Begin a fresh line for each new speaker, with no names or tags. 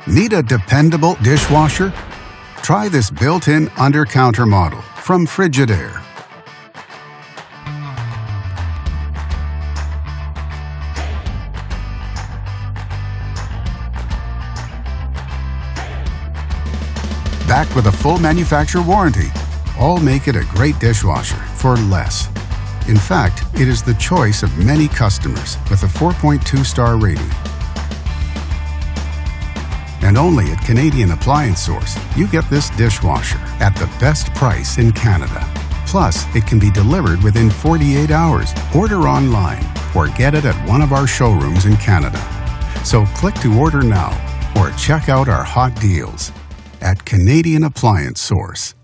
Need a dependable dishwasher? Try this built-in Undercounter model from Frigidaire. Backed with a full manufacturer warranty, all make it a great dishwasher for less. In fact, it is the choice of many customers with a 4.2-star rating. And only at Canadian Appliance Source, you get this dishwasher at the best price in Canada. Plus, it can be delivered within 48 hours. Order online or get it at one of our showrooms in Canada. So click to order now or check out our hot deals at Canadian Appliance Source.